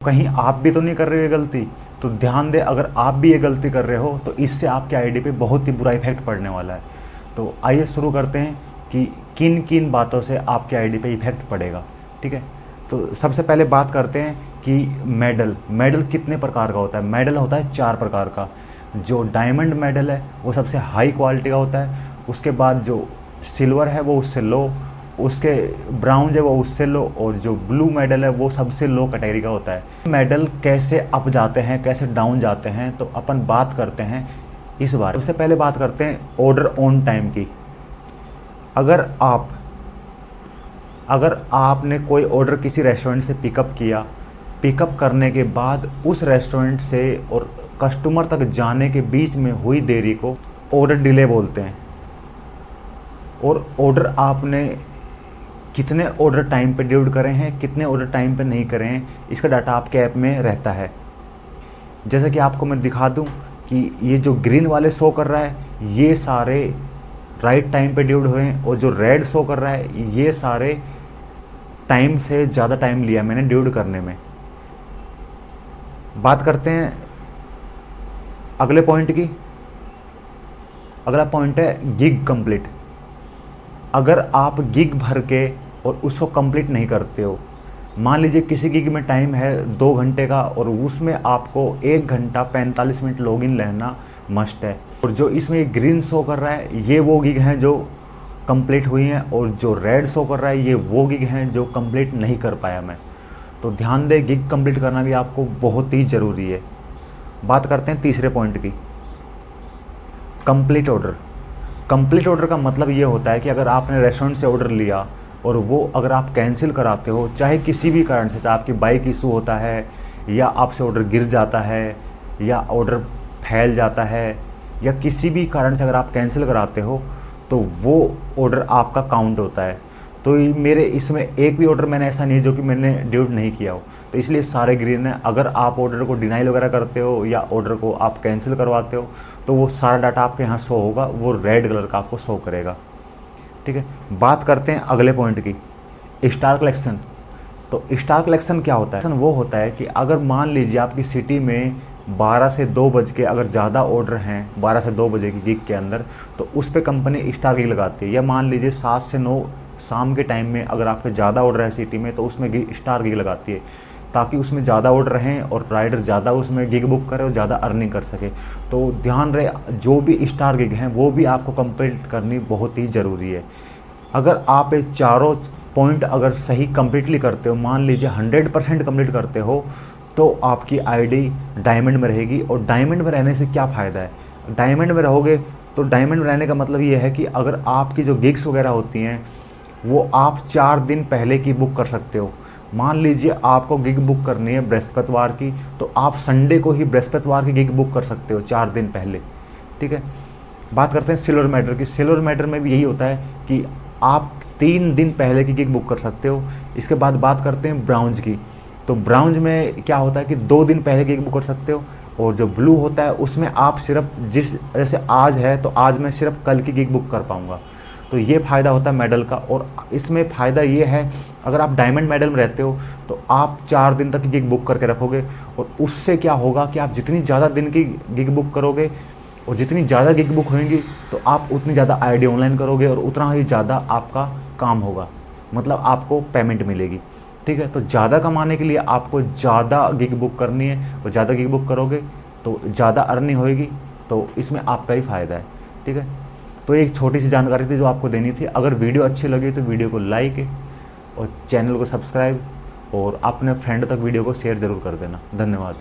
कहीं आप भी तो नहीं कर रहे हो ये गलती। तो ध्यान दें, अगर आप भी ये गलती कर रहे हो तो इससे आपके आईडी पे बहुत ही बुरा इफेक्ट पड़ने वाला है। तो आइए शुरू करते हैं कि किन किन बातों से आपके आईडी पे इफेक्ट पड़ेगा। ठीक है, तो सबसे पहले बात करते हैं कि मेडल कितने प्रकार का होता है। मेडल होता है 4 प्रकार का। जो डायमंड मेडल है वो सबसे हाई क्वालिटी का होता है, उसके बाद जो सिल्वर है वो उससे लो, उसके ब्राउन है वो उससे लो, और जो ब्लू मेडल है वो सबसे लो कैटेगरी का होता है। मेडल कैसे अप जाते हैं, कैसे डाउन जाते हैं, तो अपन बात करते हैं इस बार। सबसे पहले बात करते हैं ऑर्डर ऑन टाइम की। अगर आपने कोई ऑर्डर किसी रेस्टोरेंट से पिकअप किया, पिकअप करने के बाद उस रेस्टोरेंट से और कस्टमर तक जाने के बीच में हुई देरी को ऑर्डर डिले बोलते हैं। और ऑर्डर आपने कितने ऑर्डर टाइम पे डिलीवर करे हैं, कितने ऑर्डर टाइम पे नहीं करे हैं, इसका डाटा आपके ऐप में रहता है। जैसे कि आपको मैं दिखा दूं कि ये जो ग्रीन वाले शो कर रहा है ये सारे राइट टाइम पे डिलीवर हुए हैं, और जो रेड शो कर रहा है ये सारे टाइम से ज़्यादा टाइम लिया मैंने डिलीवर करने में। बात करते हैं अगले पॉइंट की। अगला पॉइंट है गिग कंप्लीट। अगर आप गिग भर के और उसको कंप्लीट नहीं करते हो, मान लीजिए किसी गिग में टाइम है 2 घंटे का और उसमें आपको 1 घंटा 45 मिनट लॉगिन रहना मस्ट है, और जो इसमें ग्रीन शो कर रहा है ये वो गिग हैं जो कंप्लीट हुई हैं, और जो रेड शो कर रहा है ये वो गिग हैं जो कंप्लीट नहीं कर पाया मैं। तो ध्यान दें, गिग कंप्लीट करना भी आपको बहुत ही ज़रूरी है। बात करते हैं तीसरे पॉइंट की, कंप्लीट ऑर्डर। कंप्लीट ऑर्डर का मतलब ये होता है कि अगर आपने रेस्टोरेंट से ऑर्डर लिया और वो अगर आप कैंसिल कराते हो, चाहे किसी भी कारण से, चाहे आपकी बाइक इशू होता है, या आपसे ऑर्डर गिर जाता है, या ऑर्डर फैल जाता है, या किसी भी कारण से अगर आप कैंसिल कराते हो तो वो ऑर्डर आपका काउंट होता है। तो मेरे इसमें एक भी ऑर्डर मैंने ऐसा नहीं है जो कि मैंने डिलीवर नहीं किया हो, तो इसलिए सारे ग्रीन है। अगर आप ऑर्डर को डिनाइल वगैरह करते हो या ऑर्डर को आप कैंसिल करवाते हो तो वो सारा डाटा आपके यहाँ शो होगा, वो रेड कलर का आपको शो करेगा। ठीक है, बात करते हैं अगले पॉइंट की, स्टार कलेक्शन। तो स्टार कलेक्शन क्या होता है? वो होता है कि अगर मान लीजिए आपकी सिटी में 12 से 2 बज के अगर ज़्यादा ऑर्डर हैं 12 से 2 बजे की गिग के अंदर, तो उस पर कंपनी स्टार गिग लगाती है। या मान लीजिए 7 से 9 शाम के टाइम में अगर आपके ज़्यादा ऑर्डर है सिटी में, तो उसमें स्टार गिग लगाती है, ताकि उसमें ज़्यादा ऑर्डर रहें और राइडर ज़्यादा उसमें गिग बुक करे और ज़्यादा अर्निंग कर सके। तो ध्यान रहे, जो भी स्टार गिग हैं वो भी आपको कंप्लीट करनी बहुत ही ज़रूरी है। अगर आप ये चारों पॉइंट अगर सही कंप्लीटली करते हो, मान लीजिए 100% कंप्लीट करते हो, तो आपकी आईडी डायमंड में रहेगी। और डायमंड में रहने से क्या फ़ायदा है? डायमंड में रहोगे तो डायमंड में रहने का मतलब ये है कि अगर आपकी जो गिग्स वगैरह होती हैं वो आप 4 दिन पहले की बुक कर सकते हो। मान लीजिए आपको गिग बुक करनी है बृहस्पतिवार की, तो आप संडे को ही बृहस्पतिवार की गिग बुक कर सकते हो 4 दिन पहले। ठीक है, बात करते हैं सिल्वर मैटर की। सिल्वर मैटर में भी यही होता है कि आप 3 दिन पहले की गिग बुक कर सकते हो। इसके बाद बात करते हैं ब्राउन्ज की। तो ब्राउन्ज में क्या होता है कि 2 दिन पहले की गिग बुक कर सकते हो। और जो ब्लू होता है उसमें आप सिर्फ जैसे आज है तो आज मैं सिर्फ कल की गिग बुक कर पाऊँगा। तो ये फ़ायदा होता है मेडल का। और इसमें फ़ायदा ये है, अगर आप डायमंड मेडल में रहते हो तो आप 4 दिन तक की गिग बुक करके रखोगे, और उससे क्या होगा कि आप जितनी ज़्यादा दिन की गिग बुक करोगे और जितनी ज़्यादा गिग बुक होंगी तो आप उतनी ज़्यादा आईडी ऑनलाइन करोगे और उतना ही ज़्यादा आपका काम होगा, मतलब आपको पेमेंट मिलेगी। ठीक है, तो ज़्यादा कमाने के लिए आपको ज़्यादा गिग बुक करनी है, और ज़्यादा गिग बुक करोगे तो ज़्यादा अर्निंग होएगी, तो इसमें आपका ही फ़ायदा है। ठीक है, तो एक छोटी सी जानकारी थी जो आपको देनी थी। अगर वीडियो अच्छी लगी तो वीडियो को लाइक और चैनल को सब्सक्राइब, और अपने फ्रेंड तक वीडियो को शेयर ज़रूर कर देना। धन्यवाद।